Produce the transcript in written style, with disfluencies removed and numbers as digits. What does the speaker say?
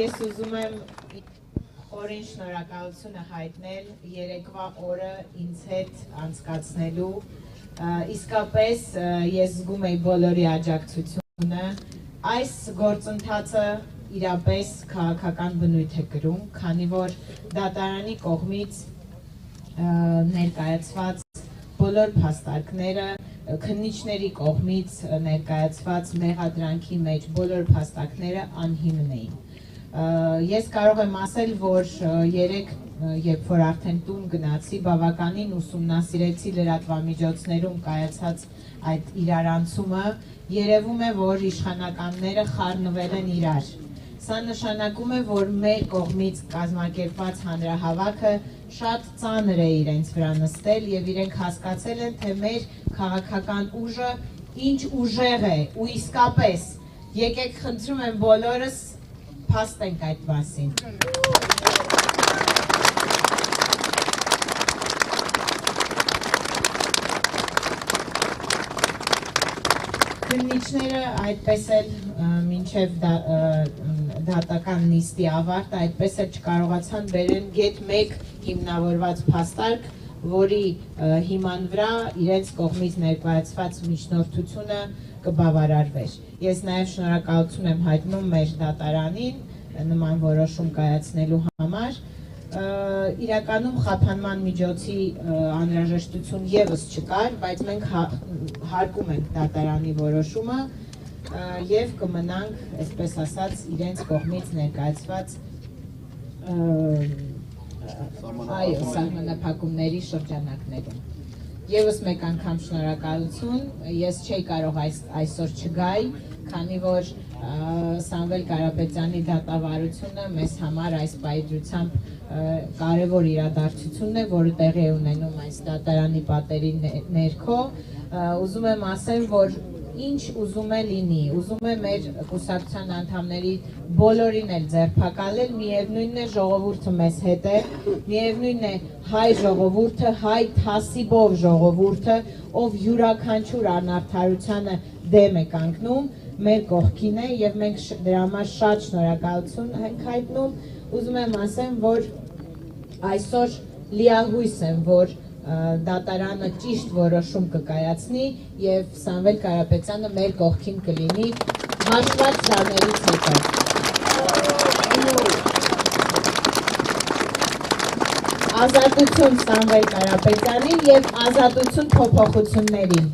Ես ուզում եմ խորին շնորհակալությունը հայտնել երեկվա օրը ինձ հետ անցկացնելու, իսկապես ես զգում եի բոլորի աջակցությունը, այս գործընթացը իրապես քաղաքական բնույթ է կրում, քանի որ դատարանի կողմից ներկայացված բոլոր փաստարկները, քննիչների կողմից ներկայացված մեղադրանքի մեջ բոլոր փաստարկները անհիմն էին։ Ես կարող եմ ասել, որ երեկ, երբ որ արդեն տուն գնացի, բավականին ուսումնասիրեցի լրատվամիջոցներում կայացած այդ իրարանցումը, երևում է, որ իշխանականները խառնվել են իրար։ Սա նշանակում է, որ մեր կողմից կազմակերպված հանրահավաքը շատ ծանր է իրենց վրա նստել եւ իրենք հասկացել են, թե մեր քաղաքական ուժը ինչ ուժեղ է ու իսկապես եկեք խնդրում եմ բոլորս փաստենք այդ մասին։ Քննիչները այդպես էլ մինչև դատական նիստի ավարտը այդպես էլ չկարողացան բերեն գեթ մեկ հիմնավորված փաստարկ, որի հիման վրա իրենց կողմից ներկայացված միջնորդությունը կբավարարվեր։ Ես նաև շնորհակալություն եմ հայտնում մեր դատարանին նման որոշում կայացնելու համար։ Իրականում խափանման միջոցի անհրաժեշտություն եւս չկար, բայց մենք հարգում ենք դատարանի որոշումը եւ կմնանք, այսպես ասած, իրենց կողմից ներկայացված սահմանափակումների շրջանակներում։ Եվս մեկ անգամ շնորհակալություն, ես չէի կարող այսօր չգայի, քանի որ Սամվել Կարապետյանի դատավարությունը մեզ համար այս պայծրությամբ կարևոր իրադարձությունն է, որը տեղի է ունենում այս դատարանի պատերի ներքո, ուզում եմ ասել, որ ինչ ուզում է լինի, ուզում է մեր կուսակցության անդամների բոլորին էլ ձերբակալել, միևնույնն է ժողովուրդը մեզ հետ է, միևնույնն է հայ ժողովուրդը, հայ թասիբով ժողովուրդը, ով յուրաքանչյուր անարդարությանը դեմ է կանգնում, մեր կողքին է եւ մենք դրա համար շատ շնորհակալություն ենք հայտնում, ուզում եմ ասեմ, որ այսօր լիահույս եմ, որ դատարանը ճիշտ որոշում կկայացնի եւ Սամվել Կարապետյանը մեր կողքին կլինի հաշված տարիներից հետո։ Ազատություն Սամվել Կարապետյանին եւ ազատություն փոփոխություններին։